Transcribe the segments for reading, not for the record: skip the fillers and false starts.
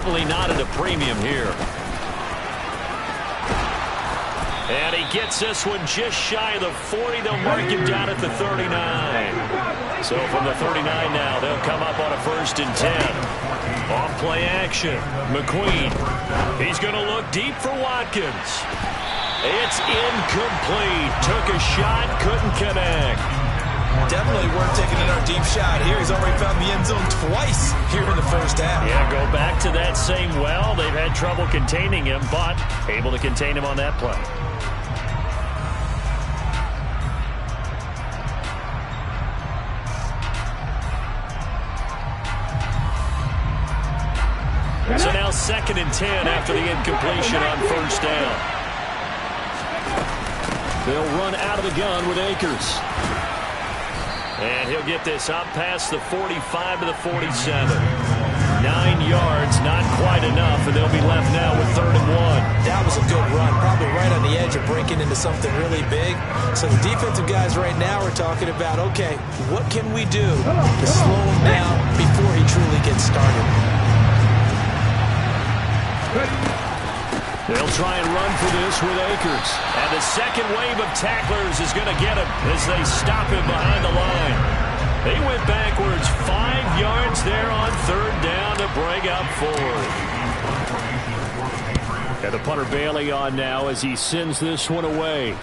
Definitely not at a premium here. And he gets this one just shy of the 40. They'll mark him down at the 39. So from the 39 now, they'll come up on a 1st and 10. Off play action. McQueen. He's going to look deep for Watkins. It's incomplete. Took a shot, couldn't connect. Definitely worth taking another deep shot here. He's already found the end zone twice here in the first half. Yeah, go back to that same well. They've had trouble containing him, but able to contain him on that play. So now 2nd and 10 after the incompletion on 1st down. They'll run out of the gun with Akers. And he'll get this up past the 45 to the 47. 9 yards, not quite enough, and they'll be left now with 3rd and 1. That was a good run, probably right on the edge of breaking into something really big. So the defensive guys right now are talking about, okay, what can we do to slow him down before he truly gets started? They'll try and run for this with Akers. And the second wave of tacklers is going to get him as they stop him behind the line. They went backwards 5 yards there on 3rd down to bring up 4th. And the punter Bailey on now as he sends this one away.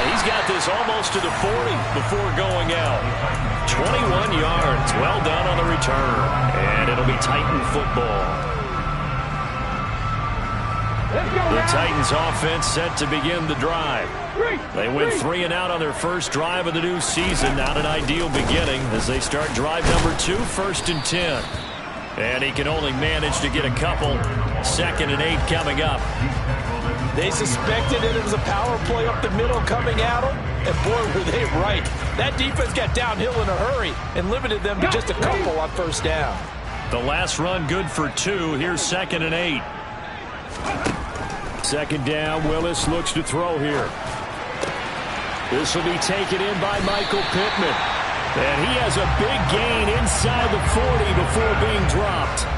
He's got this almost to the 40 before going out. 21 yards. Well done on the return. And it'll be Titan football. The Titans offense set to begin the drive. They went 3 and out on their first drive of the new season. Not an ideal beginning as they start drive number 2, 1st and 10. And he can only manage to get a couple. 2nd and 8 coming up. They suspected that it was a power play up the middle coming at them, and boy, were they right. That defense got downhill in a hurry and limited them to just a couple on 1st down. The last run good for 2. Here's 2nd and 8. 2nd down. Willis looks to throw here. This will be taken in by Michael Pittman. And he has a big gain inside the 40 before being dropped.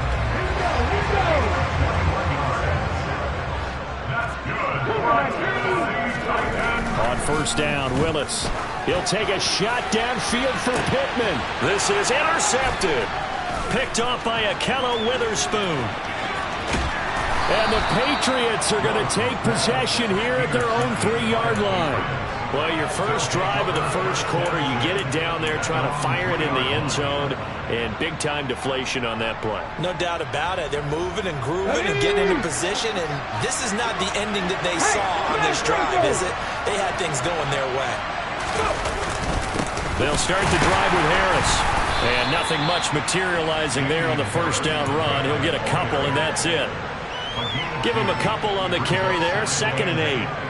On 1st down, Willis. He'll take a shot downfield for Pittman. This is intercepted. Picked off by Akello Witherspoon. And the Patriots are going to take possession here at their own 3-yard line. Well, your first drive of the first quarter, you get it down there, trying to fire it in the end zone, and big-time deflation on that play. No doubt about it. They're moving and grooving and getting into position, and this is not the ending that they saw on this drive, is it? They had things going their way. They'll start the drive with Harris, and nothing much materializing there on the 1st down run. He'll get a couple, and that's it. Give him a couple on the carry there, 2nd and 8.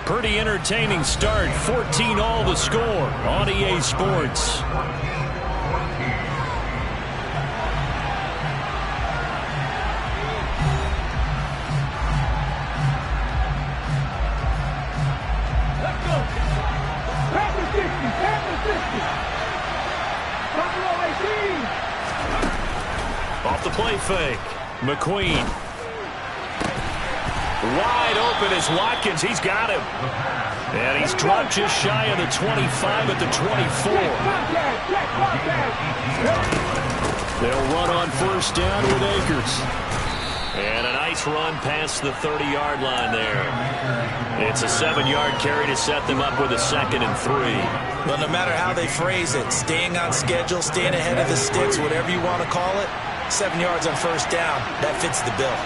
Pretty entertaining start. 14 all the score on EA Sports. Off the play fake. McQueen. Wide open is Watkins. He's got him. And he's dropped just shy of the 25 at the 24. They'll run on 1st down with Akers. And a nice run past the 30-yard line there. It's a 7-yard carry to set them up with a 2nd and 3. Well, no matter how they phrase it, staying on schedule, staying ahead of the sticks, whatever you want to call it, 7 yards on 1st down, that fits the bill.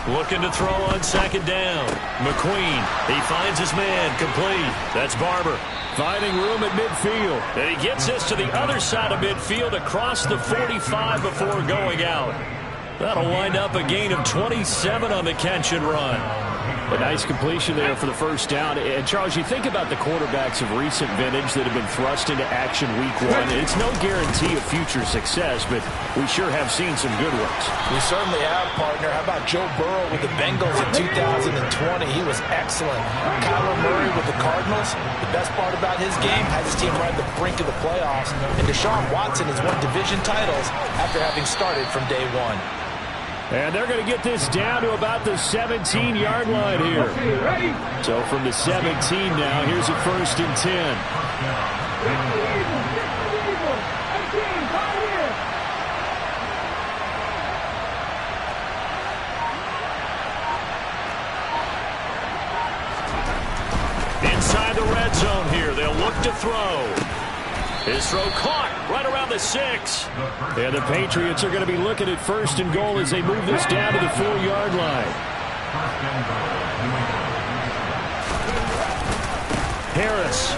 Looking to throw on 2nd down. McQueen, he finds his man, complete. That's Barber. Finding room at midfield. And he gets this to the other side of midfield across the 45 before going out. That'll wind up a gain of 27 on the catch and run. A nice completion there for the first down. And, Charles, you think about the quarterbacks of recent vintage that have been thrust into action week one. It's no guarantee of future success, but we sure have seen some good ones. We certainly have, partner. How about Joe Burrow with the Bengals in 2020? He was excellent. Kyler Murray with the Cardinals. The best part about his game has his team right at the brink of the playoffs. And Deshaun Watson has won division titles after having started from day one. And they're going to get this down to about the 17-yard line here. So from the 17 now, here's a 1st and 10. Inside the red zone here, they'll look to throw. His throw caught right around the 6. And the Patriots are going to be looking at 1st and goal as they move this down to the 4-yard line. Harris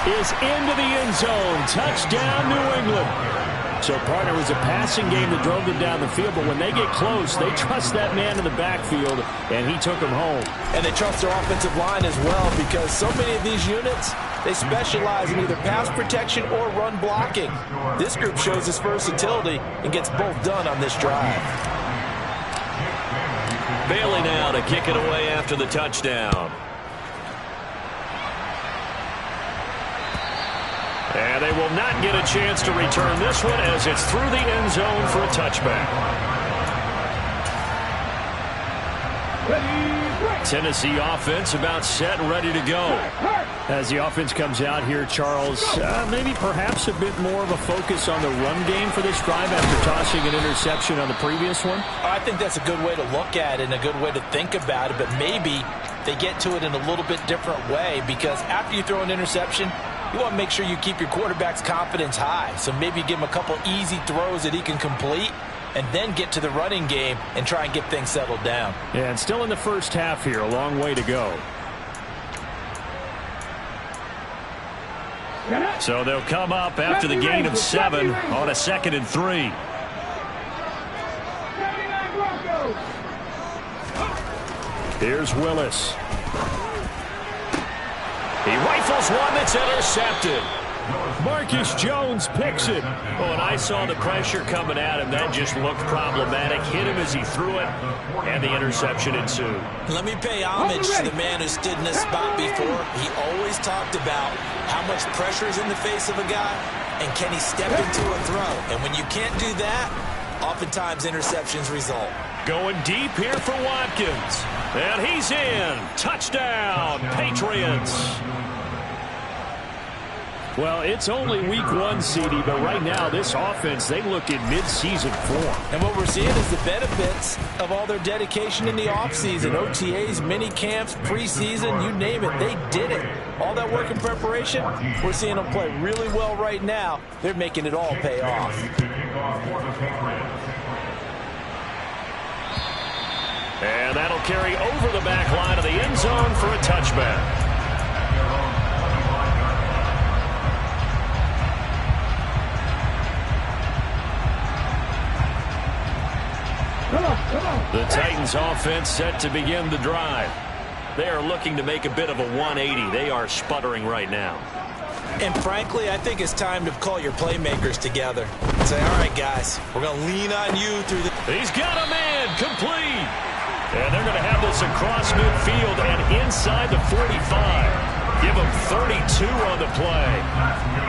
is into the end zone. Touchdown, New England. So, partner, it was a passing game that drove them down the field, but when they get close, they trust that man in the backfield, and he took them home. And they trust their offensive line as well, because so many of these units, they specialize in either pass protection or run blocking. This group shows its versatility and gets both done on this drive. Bailey now to kick it away after the touchdown. And they will not get a chance to return this one as it's through the end zone for a touchback. Tennessee offense about set and ready to go. As the offense comes out here, Charles, maybe perhaps a bit more of a focus on the run game for this drive after tossing an interception on the previous one? I think that's a good way to look at it and a good way to think about it, but maybe they get to it in a little bit different way, because after you throw an interception, you want to make sure you keep your quarterback's confidence high. So maybe give him a couple easy throws that he can complete and then get to the running game and try and get things settled down. Yeah, and still in the first half here, a long way to go. So they'll come up after the gain of 7 on a 2nd and 3. Here's Willis. He rifles one that's intercepted. Marcus Jones picks it. Oh, and I saw the pressure coming at him. That just looked problematic. Hit him as he threw it, and the interception ensued. Let me pay homage to the man who stood in this spot before. He always talked about how much pressure is in the face of a guy, and can he step into a throw. And when you can't do that, oftentimes interceptions result. Going deep here for Watkins. And he's in. Touchdown, Patriots. Well, it's only week 1, CD, but right now this offense, they look in mid-season form. And what we're seeing is the benefits of all their dedication in the offseason. OTAs, mini camps, preseason, you name it, they did it. All that work in preparation, we're seeing them play really well right now. They're making it all pay off. And that'll carry over the back line of the end zone for a touchback. The Titans offense set to begin the drive. They are looking to make a bit of a 180. They are sputtering right now. And frankly, I think it's time to call your playmakers together and say, all right, guys, we're going to lean on you through the... He's got a man complete. And they're going to have this across midfield and inside the 45. Give them 32 on the play.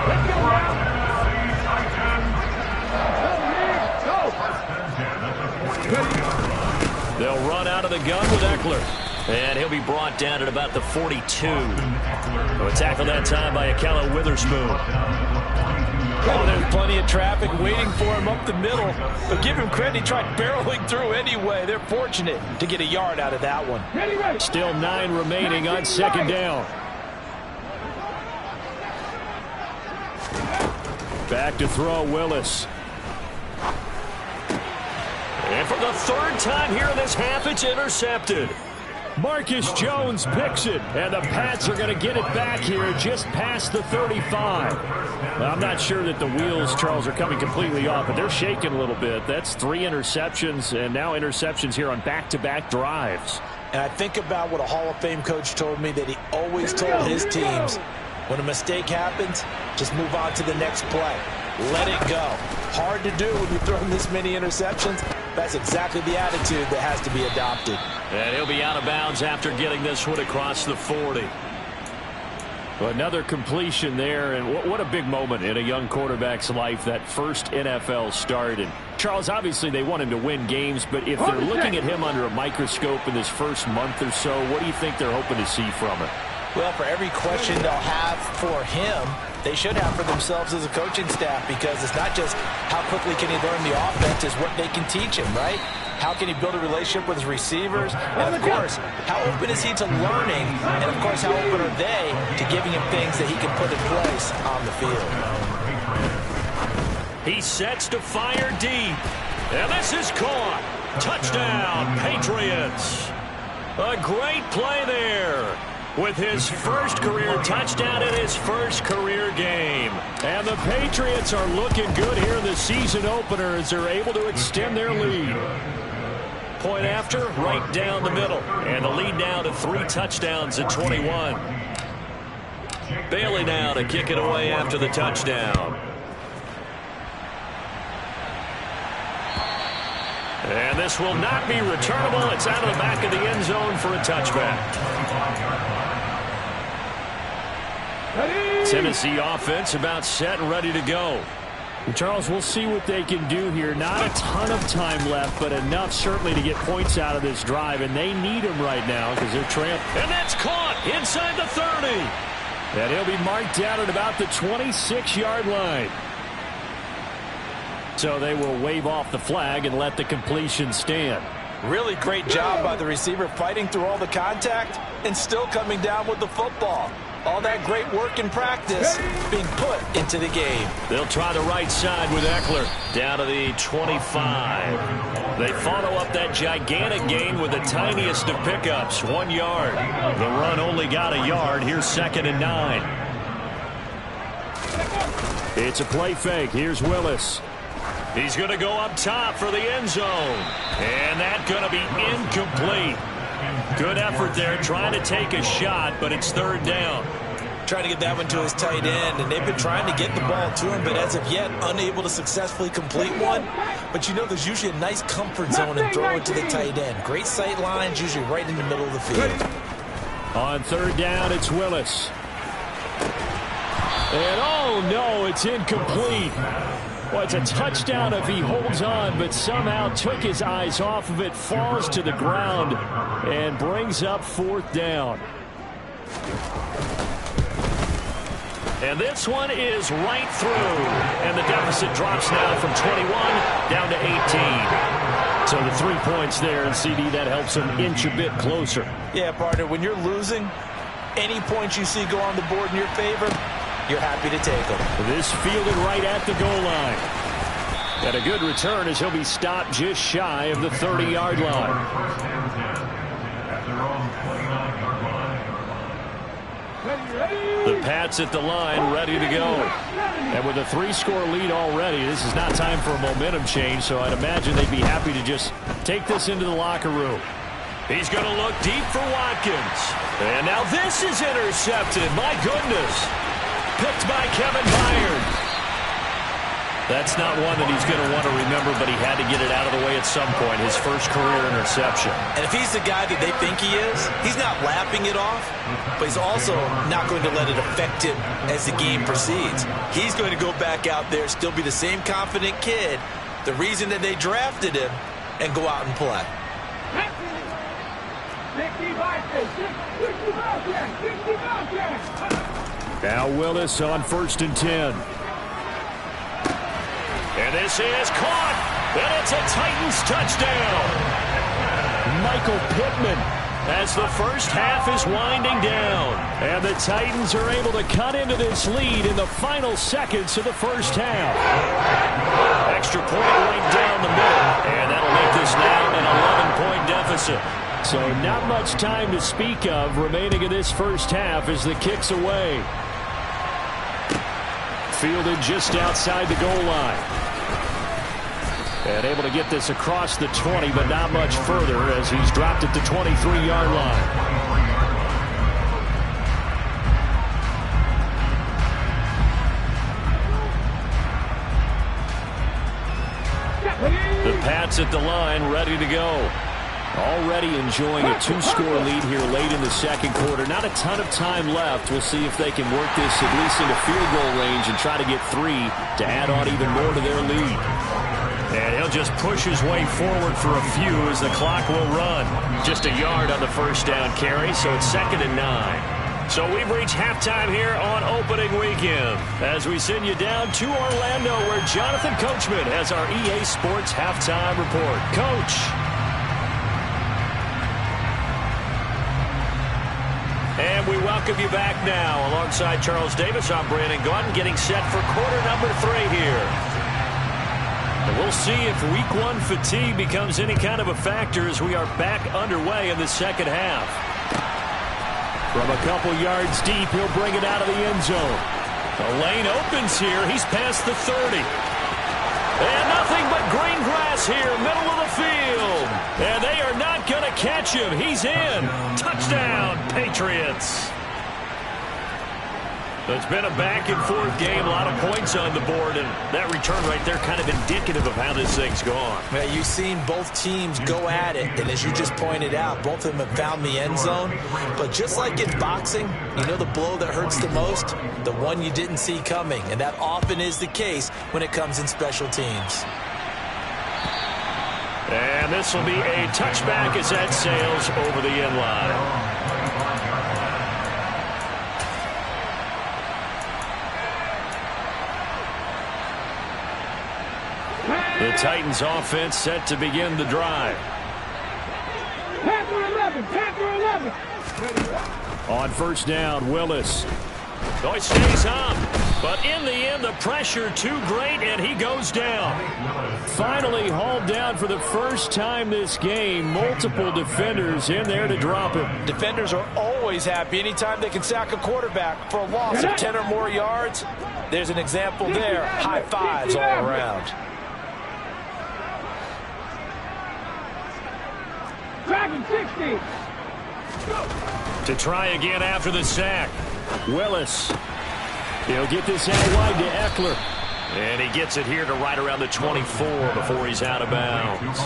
Let's go. They'll run out of the gun with Eckler. And he'll be brought down at about the 42. A tackle that time by Akella Witherspoon. Oh, there's plenty of traffic waiting for him up the middle. But give him credit, he tried barreling through anyway. They're fortunate to get a yard out of that one. Still 9 remaining on second down. Back to throw, Willis. And for the third time here in this half, it's intercepted. Marcus Jones picks it, and the Pats are going to get it back here just past the 35. Now, I'm not sure that the wheels, Charles, are coming completely off, but they're shaking a little bit. That's 3 interceptions, and now interceptions here on back-to-back drives. And I think about what a Hall of Fame coach told me, that he always told his teams, when a mistake happens, just move on to the next play. Let it go. Hard to do when you're throwing this many interceptions. That's exactly the attitude that has to be adopted. And he'll be out of bounds after getting this one across the 40. Well, another completion there, and what a big moment in a young quarterback's life, that first NFL start. And Charles, obviously they want him to win games, but if they're looking at him under a microscope in this first month or so, what do you think they're hoping to see from him? Well, for every question they'll have for him, they should have for themselves as a coaching staff, because it's not just how quickly can he learn the offense, it's what they can teach him, right? How can he build a relationship with his receivers? And, of course, how open is he to learning? And, of course, how open are they to giving him things that he can put in place on the field? He sets to fire deep. And this is caught. Touchdown, Patriots. A great play there, with his first career touchdown in his first career game. And the Patriots are looking good here in the season opener as they're able to extend their lead. Point after, right down the middle. And the lead now to 3 touchdowns at 21. Bailey now to kick it away after the touchdown. And this will not be returnable. It's out of the back of the end zone for a touchback. Tennessee offense about set and ready to go. Charles, we'll see what they can do here. Not a ton of time left, but enough certainly to get points out of this drive, and they need them right now because they're trailing. And that's caught inside the 30. And he'll be marked down at about the 26-yard line. So they will wave off the flag and let the completion stand. Really great job by the receiver, fighting through all the contact and still coming down with the football. All that great work in practice being put into the game. They'll try the right side with Eckler down to the 25. They follow up that gigantic gain with the tiniest of pickups, 1 yard. The run only got a yard. Here's 2nd and 9. It's a play fake. Here's Willis. He's going to go up top for the end zone. And that's going to be incomplete. Good effort there, trying to take a shot, but it's 3rd down. Trying to get that one to his tight end, and they've been trying to get the ball to him, but as of yet, unable to successfully complete one. But you know, there's usually a nice comfort zone in throwing to the tight end. Great sight lines, usually right in the middle of the field. On 3rd down, it's Willis. And oh no, it's incomplete. Well, it's a touchdown if he holds on, but somehow took his eyes off of it, falls to the ground, and brings up 4th down. And this one is right through. And the deficit drops now from 21 down to 18. So the 3 points there, and CD, that helps him inch a bit closer. Yeah, partner, when you're losing, any points you see go on the board in your favor, you're happy to take them. This fielded right at the goal line. And a good return as he'll be stopped just shy of the 30-yard line. The Pats at the line, ready to go. And with a 3-score lead already, this is not time for a momentum change, so I'd imagine they'd be happy to just take this into the locker room. He's going to look deep for Watkins. And now this is intercepted. My goodness. Picked by Kevin Byard. That's not one that he's going to want to remember, but he had to get it out of the way at some point. His first career interception. And if he's the guy that they think he is, he's not lapping it off, but he's also not going to let it affect him as the game proceeds. He's going to go back out there, still be the same confident kid, the reason that they drafted him, and go out and play. Now Willis on 1st and 10. And this is caught. And it's a Titans touchdown. Michael Pittman as the first half is winding down. And the Titans are able to cut into this lead in the final seconds of the first half. Extra point right down the middle. And that'll make this now an 11-point deficit. So not much time to speak of remaining in this first half as the kick's away. Fielded just outside the goal line. And able to get this across the 20, but not much further as he's dropped it to 23-yard line. The Pats at the line, ready to go. Already enjoying a two-score lead here late in the second quarter. Not a ton of time left. We'll see if they can work this at least into field goal range and try to get 3 to add on even more to their lead. And he'll just push his way forward for a few as the clock will run. Just a yard on the first down carry, so it's 2nd and 9. So we've reached halftime here on opening weekend as we send you down to Orlando where Jonathan Coachman has our EA Sports halftime report. Coach. And we welcome you back now. Alongside Charles Davis, I'm Brandon Gaudin getting set for quarter number 3 here. And we'll see if week 1 fatigue becomes any kind of a factor as we are back underway in the second half. From a couple yards deep, he'll bring it out of the end zone. The lane opens here. He's past the 30. And nothing but green grass here, middle of the field. And they are not going to catch him. He's in. Touchdown, Patriots. It's been a back-and-forth game, a lot of points on the board, and that return right there kind of indicative of how this thing's gone. Yeah, you've seen both teams go at it, and as you just pointed out, both of them have found the end zone. But just like in boxing, you know the blow that hurts the most? The one you didn't see coming, and that often is the case when it comes in special teams. And this will be a touchback as that sails over the end line. The Titans offense set to begin the drive. On first down, Willis. So he stays up, but in the end, the pressure too great, and he goes down. Finally hauled down for the first time this game. Multiple defenders in there to drop him. Defenders are always happy anytime they can sack a quarterback for a loss of 10 or more yards. There's an example there. High fives all around. To try again after the sack. Willis. He'll get this out wide to Eckler. And he gets it here to right around the 24 before he's out of bounds.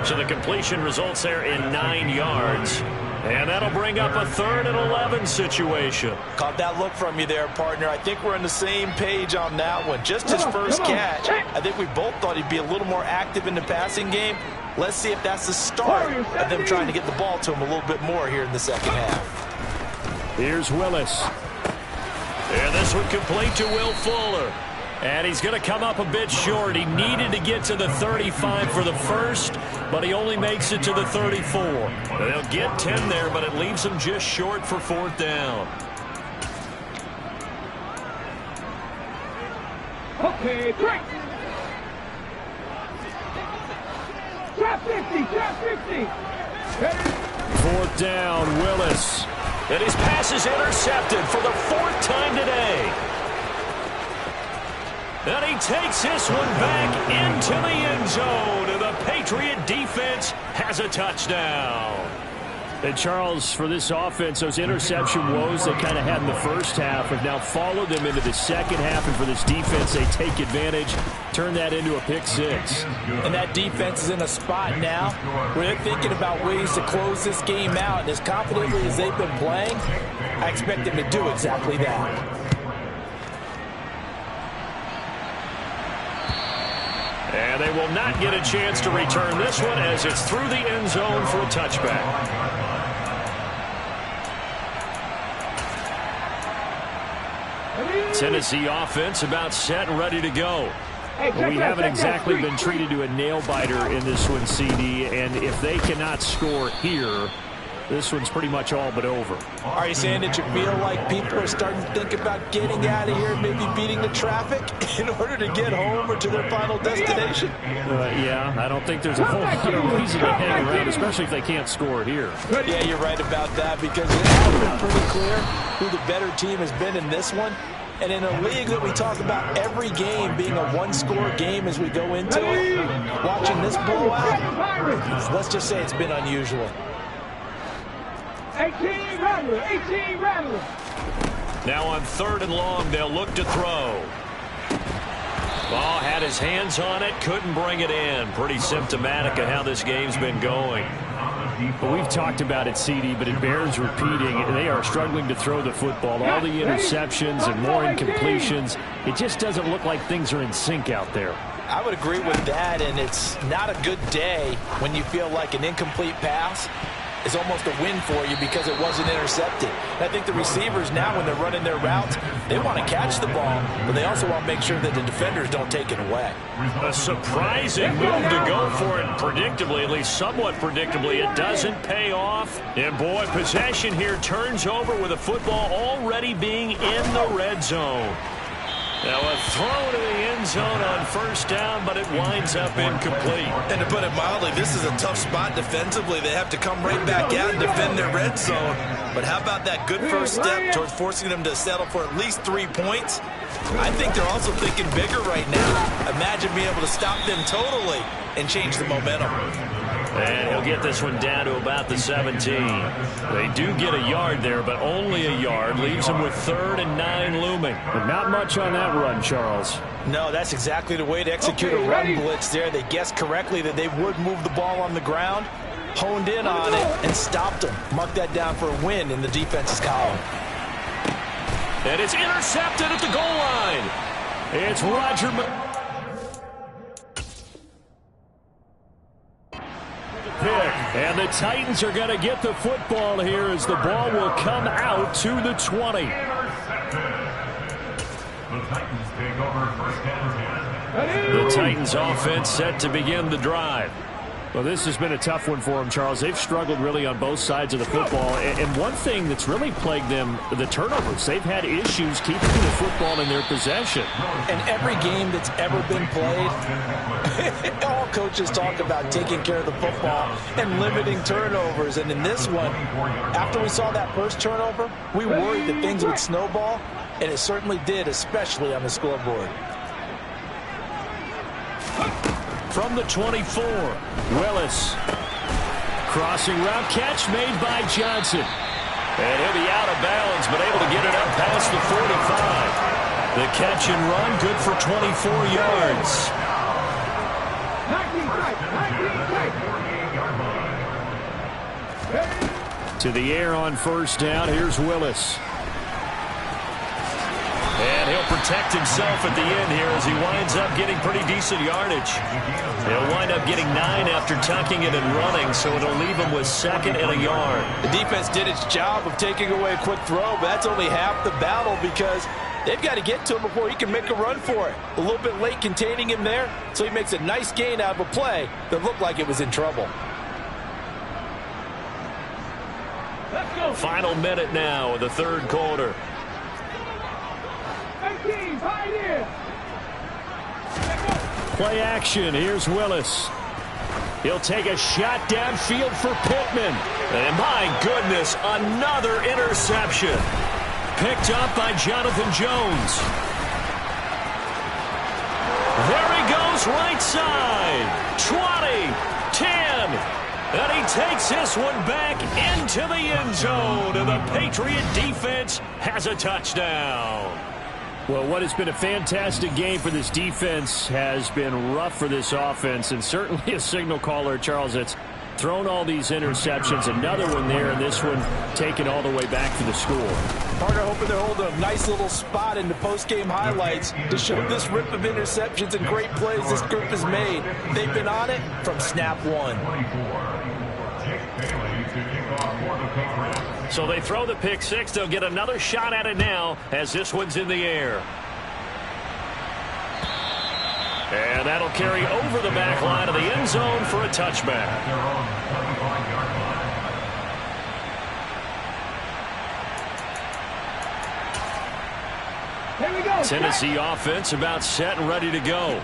So the completion results there in 9 yards. And that'll bring up a 3rd and 11 situation. Caught that look from you there, partner. I think we're on the same page on that one. Just his first catch. I think we both thought he'd be a little more active in the passing game. Let's see if that's the start of them trying to get the ball to him a little bit more here in the second half. Here's Willis. And this one complete to Will Fuller. And he's going to come up a bit short. He needed to get to the 35 for the first, but he only makes it to the 34. They'll get 10 there, but it leaves him just short for 4th down. Okay, break. Trap 50, trap 50. 4th down, Willis. And his pass is intercepted for the 4th time today. And he takes this one back into the end zone. And the Patriot defense has a touchdown. And Charles, for this offense, those interception woes they kind of had in the first half have now followed them into the second half. And for this defense, they take advantage, turn that into a pick 6. And that defense is in a spot now where they're thinking about ways to close this game out. And as confidently as they've been playing, I expect them to do exactly that. And they will not get a chance to return this one as it's through the end zone for a touchback. Tennessee offense about set and ready to go. We haven't exactly been treated to a nail-biter in this one, CD, and if they cannot score here, this one's pretty much all but over. Are you saying that you feel like people are starting to think about getting out of here, maybe beating the traffic in order to get home or to their final destination? Yeah, I don't think there's a whole lot of reason to hang around, especially if they can't score here. Yeah, you're right about that because it has been pretty clear who the better team has been in this one. And in a league that we talk about every game being a one-score game as we go into it, watching this blowout, let's just say it's been unusual. 18 Rattler, 18 Rattler. Now on 3rd and long, they'll look to throw. Ball had his hands on it, couldn't bring it in. Pretty symptomatic of how this game's been going. But we've talked about it, CD, but it bears repeating. They are struggling to throw the football. All the interceptions and more incompletions. It just doesn't look like things are in sync out there. I would agree with that, and it's not a good day when you feel like an incomplete pass is almost a win for you because it wasn't intercepted. And I think the receivers now, when they're running their routes, they want to catch the ball, but they also want to make sure that the defenders don't take it away. A surprising move to go for it predictably, at least somewhat predictably. It doesn't pay off. And boy, possession here turns over with the football already being in the red zone. Now a throw to the end zone on 1st down, but it winds up incomplete. And to put it mildly, this is a tough spot defensively. They have to come right back out and defend their red zone. But how about that good first step towards forcing them to settle for at least 3 points? I think they're also thinking bigger right now. Imagine being able to stop them totally and change the momentum. And he'll get this one down to about the 17. They do get a yard there, but only a yard. Leaves them with 3rd and 9 looming. But not much on that run, Charles. No, that's exactly the way to execute a run blitz there. They guessed correctly that they would move the ball on the ground, honed in on it, and stopped them. Mark that down for a win in the defense's column. And it's intercepted at the goal line. It's Roger. And the Titans are going to get the football here as the ball will come out to the 20. The Titans offense set to begin the drive. Well, this has been a tough one for them, Charles. They've struggled really on both sides of the football. And one thing that's really plagued them, the turnovers. They've had issues keeping the football in their possession. And every game that's ever been played, all coaches talk about taking care of the football and limiting turnovers. And in this one, after we saw that first turnover, we worried that things would snowball, and it certainly did, especially on the scoreboard. From the 24, Willis. Crossing route catch made by Johnson. And he'll be out of bounds, but able to get it up past the 45. The catch and run, good for 24 yards. 19 To the air on 1st down. Here's Willis. And he'll protect himself at the end here as he winds up getting pretty decent yardage. He'll wind up getting 9 after tucking it and running, so it'll leave him with 2nd and a yard. The defense did its job of taking away a quick throw, but that's only half the battle because they've got to get to him before he can make a run for it. A little bit late containing him there, so he makes a nice gain out of a play that looked like it was in trouble. Let's go. Final minute now of the 3rd quarter. 18, Pioneer. Play action. Here's Willis. He'll take a shot downfield for Pittman. And my goodness, another interception. Picked up by Jonathan Jones. There he goes, right side. 20, 10. And he takes this one back into the end zone. And the Patriot defense has a touchdown. Well, what has been a fantastic game for this defense has been rough for this offense, and certainly a signal caller, Charles, that's thrown all these interceptions. Another one there, and this one taken all the way back for the score. Partner hoping they're holding a nice little spot in the post-game highlights to show this rip of interceptions and great plays this group has made. They've been on it from snap one. So they throw the pick six. They'll get another shot at it now as this one's in the air. And that'll carry over the back line of the end zone for a touchback. Here we go. Tennessee offense about set and ready to go.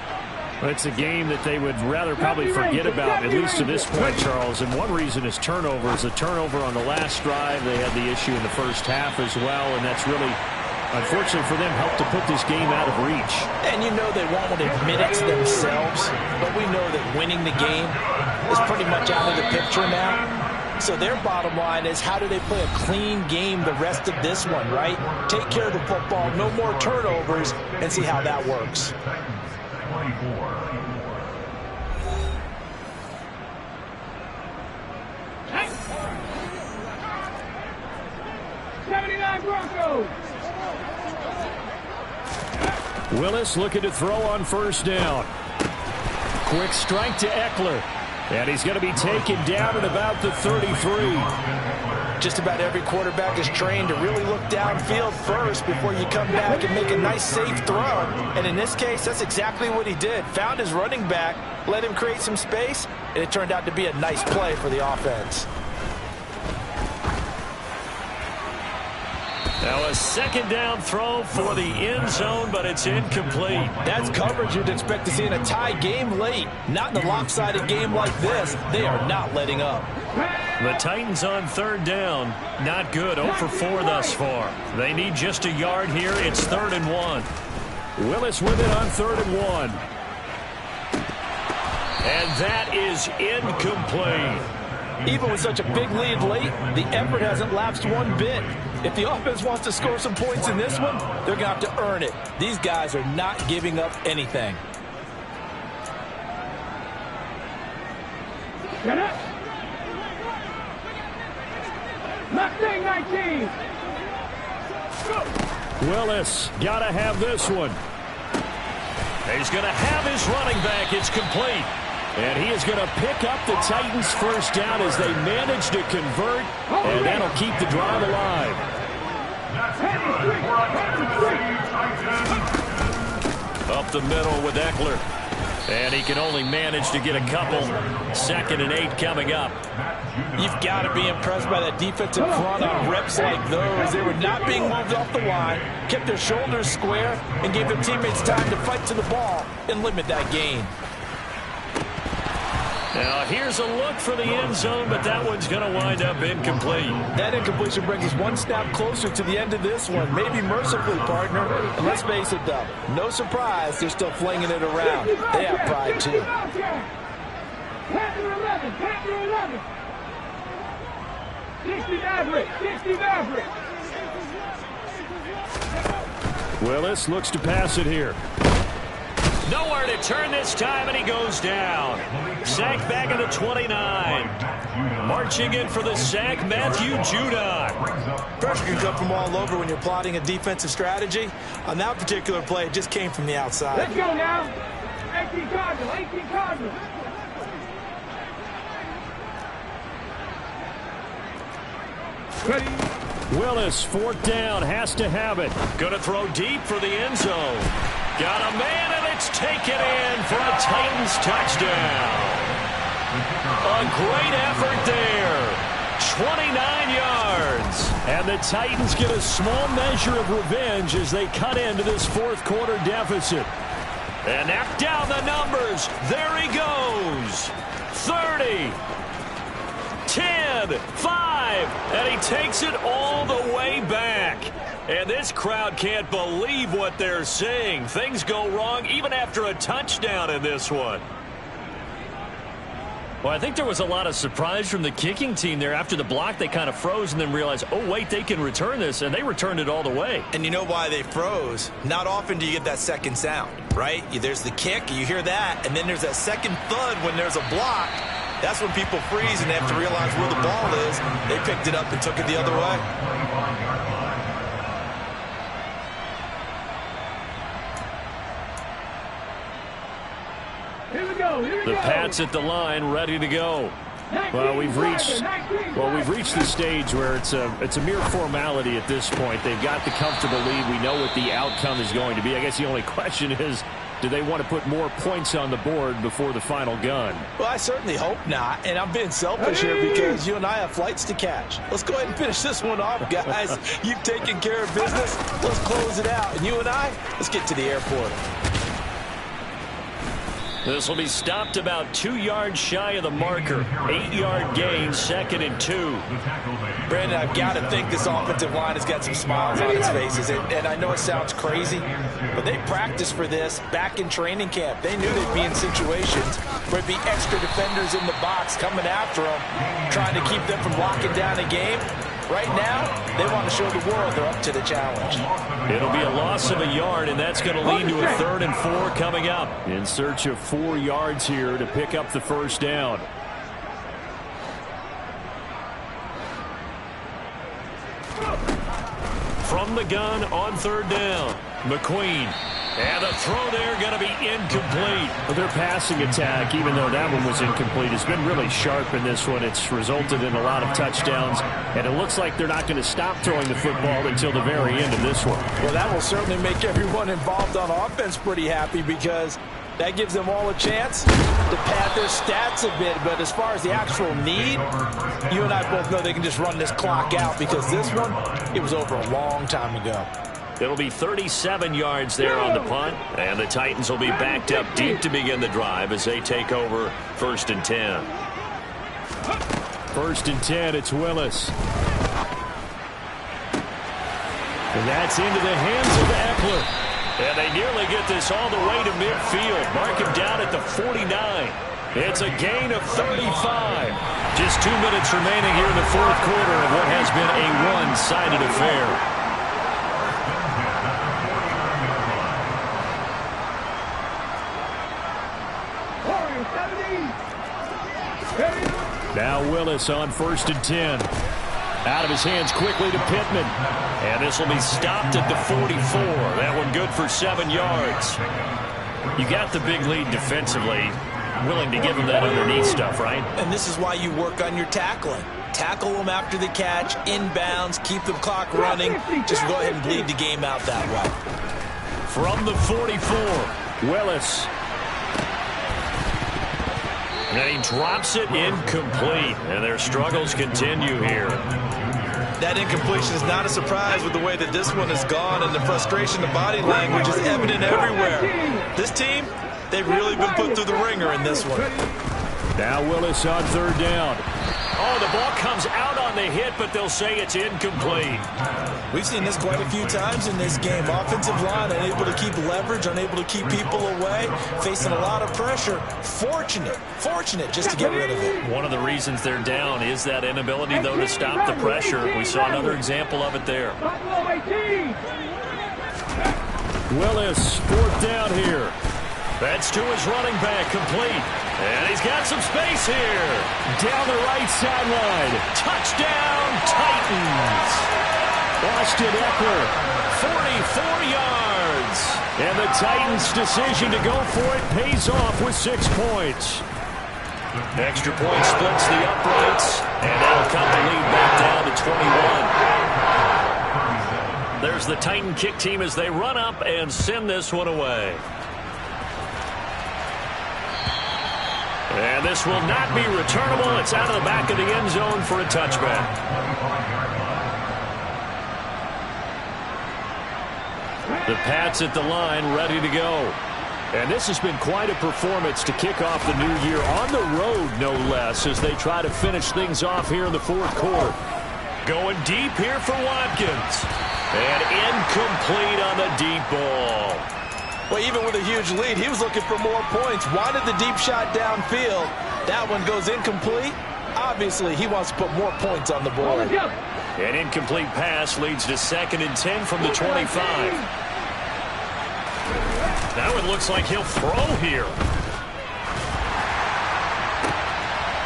Well, it's a game that they would rather probably forget about, at least to this point, Charles. And one reason is turnovers. A turnover on the last drive. They had the issue in the first half as well, and that's really unfortunately for them, helped to put this game out of reach. And you know they won't admit it to themselves, but we know that winning the game is pretty much out of the picture now. So their bottom line is, how do they play a clean game the rest of this one, right? Take care of the football, no more turnovers, and see how that works. 79 Broncos. Willis looking to throw on first down. Quick strike to Eckler. And he's going to be taken down at about the 33. Just about every quarterback is trained to really look downfield first before you come back and make a nice, safe throw. And in this case, that's exactly what he did. Found his running back, let him create some space, and it turned out to be a nice play for the offense. Now a second down throw for the end zone, but it's incomplete. That's coverage you'd expect to see in a tie game late. Not in a lopsided game like this. They are not letting up. The Titans on third down. Not good. 0 for 4 thus far. They need just a yard here. It's 3rd and 1. Willis with it on 3rd and 1. And that is incomplete. Even with such a big lead late, the effort hasn't lapsed one bit. If the offense wants to score some points in this one, they're going to have to earn it. These guys are not giving up anything. Get up. Mustang 19. Willis got to have this one. He's going to have his running back. It's complete. And he is going to pick up the Titans' first down as they manage to convert, and that'll keep the drive alive. Up the middle with Eckler. And he can only manage to get a couple. 2nd and 8 coming up. You've got to be impressed by that defensive front on reps like those. They were not being moved off the line, kept their shoulders square, and gave their teammates time to fight to the ball and limit that gain. Now here's a look for the end zone, but that one's going to wind up incomplete. That incompletion brings us one snap closer to the end of this one. Maybe mercifully, partner. And let's face it, though, no surprise they're still flinging it around. They have pride, too. Panther 11, Panther 11. 60 Maverick, 60 Maverick. Willis looks to pass it here. Nowhere to turn this time, and he goes down. Sack back at the 29. Marching in for the sack, Matthew Judon. Pressure can come from all over when you're plotting a defensive strategy. On that particular play, it just came from the outside. Let's go now. 18 Cardinal, 18 Cardinal. Ready. Willis, 4th down, has to have it. Going to throw deep for the end zone. Got a man, and it's taken in for a Titans touchdown. A great effort there. 29 yards. And the Titans get a small measure of revenge as they cut into this 4th quarter deficit. And knock down the numbers. There he goes. 30. 10, 5, and he takes it all the way back. And this crowd can't believe what they're seeing. Things go wrong even after a touchdown in this one. Well, I think there was a lot of surprise from the kicking team there. After the block, they kind of froze and then realized, oh, wait, they can return this, and they returned it all the way. And you know why they froze? Not often do you get that second sound, right? There's the kick, you hear that, and then there's that second thud when there's a block. That's when people freeze and they have to realize where the ball is. They picked it up and took it the other way. Here we go, here we go. The Pats at the line, ready to go. Well, we've reached the stage where it's a mere formality at this point. They've got the comfortable lead. We know what the outcome is going to be. I guess the only question is, do they want to put more points on the board before the final gun? Well, I certainly hope not. And I'm being selfish here because you and I have flights to catch. Let's go ahead and finish this one off, guys. You've taken care of business. Let's close it out. And you and I, let's get to the airport. This will be stopped about 2 yards shy of the marker. 8-yard gain, 2nd and 2. Brandon, I've got to think this offensive line has got some smiles on its faces. And I know it sounds crazy, but they practiced for this back in training camp. They knew they'd be in situations where there'd be extra defenders in the box coming after them, trying to keep them from locking down a game. Right now, they want to show the world they're up to the challenge. It'll be a loss of a yard, and that's going to lead to a 3rd and 4 coming up. In search of 4 yards here to pick up the first down. From the gun on 3rd down, McQueen. And the throw there going to be incomplete. Well, their passing attack, even though that one was incomplete, has been really sharp in this one. It's resulted in a lot of touchdowns, and it looks like they're not going to stop throwing the football until the very end of this one. Well, that will certainly make everyone involved on offense pretty happy, because that gives them all a chance to pad their stats a bit. But as far as the actual need, you and I both know they can just run this clock out, because this one, it was over a long time ago. It'll be 37 yards there on the punt, and the Titans will be backed up deep to begin the drive as they take over 1st and 10. 1st and 10, it's Willis. And that's into the hands of Eckler. And they nearly get this all the way to midfield. Mark him down at the 49. It's a gain of 35. Just 2 minutes remaining here in the 4th quarter of what has been a one-sided affair. Now Willis on 1st and 10. Out of his hands quickly to Pittman. And this will be stopped at the 44. That one good for 7 yards. You got the big lead defensively. Willing to give him that underneath stuff, right? And this is why you work on your tackling. Tackle them after the catch, inbounds, keep the clock running. Just go ahead and bleed the game out that way. From the 44, Willis. And he drops it incomplete. And their struggles continue here. That incompletion is not a surprise with the way that this one has gone, and the frustration, the body language is evident everywhere. This team, they've really been put through the ringer in this one. Now Willis on 3rd down. Oh, the ball comes out on the hit, but they'll say it's incomplete. We've seen this quite a few times in this game. Offensive line unable to keep leverage, unable to keep people away, facing a lot of pressure. Fortunate just to get rid of it. One of the reasons they're down is that inability, though, to stop the pressure. We saw another example of it there. Willis, 4th down here. That's to his running back, complete. And he's got some space here. Down the right sideline. Touchdown, Titans. Austin Eckler. 44 yards. And the Titans' decision to go for it pays off with 6 points. Extra point splits the uprights, and that'll cut the lead back down to 21. There's the Titan kick team as they run up and send this one away. And this will not be returnable. It's out of the back of the end zone for a touchback. The Pats at the line, ready to go. And this has been quite a performance to kick off the new year on the road, no less, as they try to finish things off here in the 4th quarter. Going deep here for Watkins. And incomplete on the deep ball. Well, even with a huge lead, he was looking for more points. Wanted the deep shot downfield. That one goes incomplete. Obviously, he wants to put more points on the board. An incomplete pass leads to 2nd and 10 from the 25. Now it looks like he'll throw here.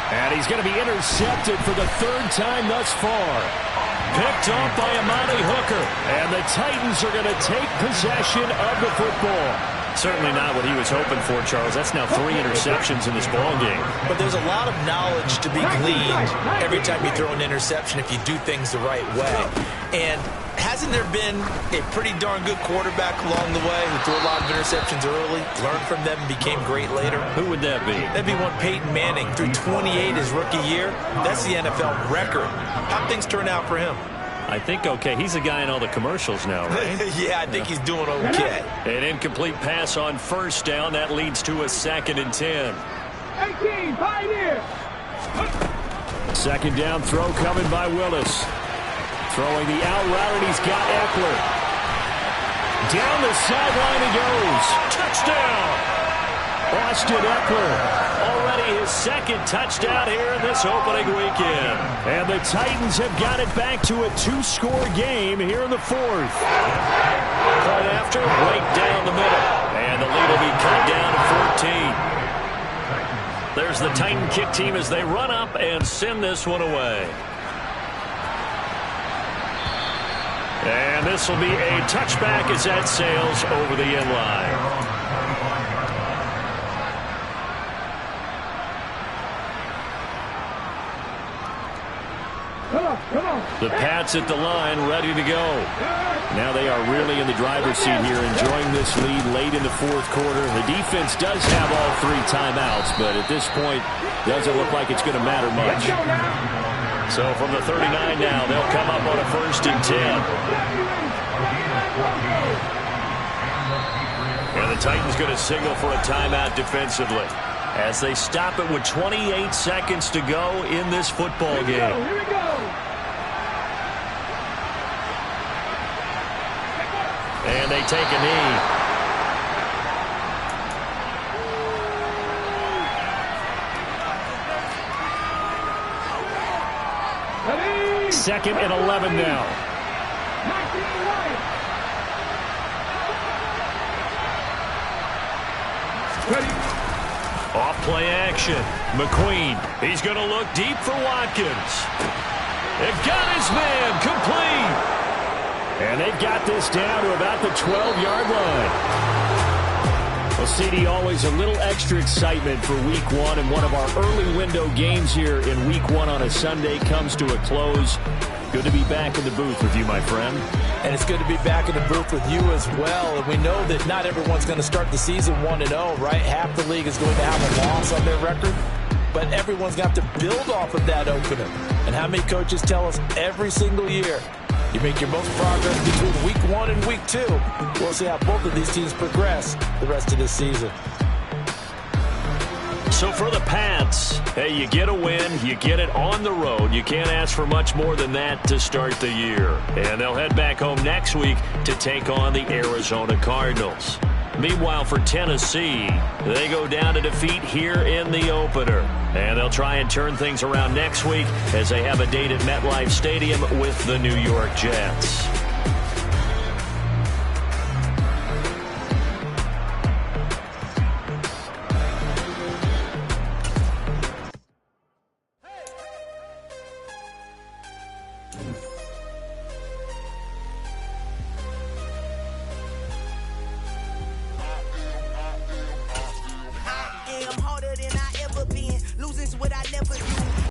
And he's going to be intercepted for the 3rd time thus far. Picked off by Amani Hooker. And the Titans are going to take possession of the football. Certainly not what he was hoping for, Charles. That's now 3 interceptions in this ball game. But there's a lot of knowledge to be gleaned every time you throw an interception if you do things the right way. And hasn't there been a pretty darn good quarterback along the way who threw a lot of interceptions early, learned from them, and became great later? Who would that be? That'd be one Peyton Manning. Threw 28 his rookie year. That's the NFL record. How'd things turn out for him? I think okay. He's a guy in all the commercials now, right? Yeah, I think he's doing okay. An incomplete pass on first down. That leads to a 2nd and 10. 18, Pioneer. Second down throw coming by Willis. Throwing the out route, and he's got Eckler. Down the sideline he goes. Touchdown! Austin Eckler. Already his 2nd touchdown here in this opening weekend. And the Titans have got it back to a 2-score game here in the 4th. Point after, right down the middle. And the lead will be cut down to 14. There's the Titan kick team as they run up and send this one away. And this will be a touchback as that sails over the end line. Come on. The Pats at the line, ready to go. Now they are really in the driver's seat here, enjoying this lead late in the 4th quarter. The defense does have all 3 timeouts, but at this point, doesn't look like it's going to matter much. So from the 39 now, they'll come up on a 1st and 10. And the Titans going to signal for a timeout defensively as they stop it with 28 seconds to go in this football game. Here we go. And they take a knee. Ready? 2nd and 11 now. 19 right. Ready? Off play action. McQueen. He's going to look deep for Watkins. It got his man complete. And they've got this down to about the 12-yard line. Well, CD, always a little extra excitement for Week 1, and one of our early window games here in Week 1 on a Sunday comes to a close. Good to be back in the booth with you, my friend. And it's good to be back in the booth with you as well. And we know that not everyone's going to start the season 1-0, right? Half the league is going to have a loss on their record. But everyone's got to build off of that opener. And how many coaches tell us every single year, you make your most progress between Week 1 and Week 2. We'll see how both of these teams progress the rest of this season. So for the Pats, hey, you get a win, you get it on the road. You can't ask for much more than that to start the year. And they'll head back home next week to take on the Arizona Cardinals. Meanwhile, for Tennessee, they go down to defeat here in the opener. And they'll try and turn things around next week as they have a date at MetLife Stadium with the New York Jets.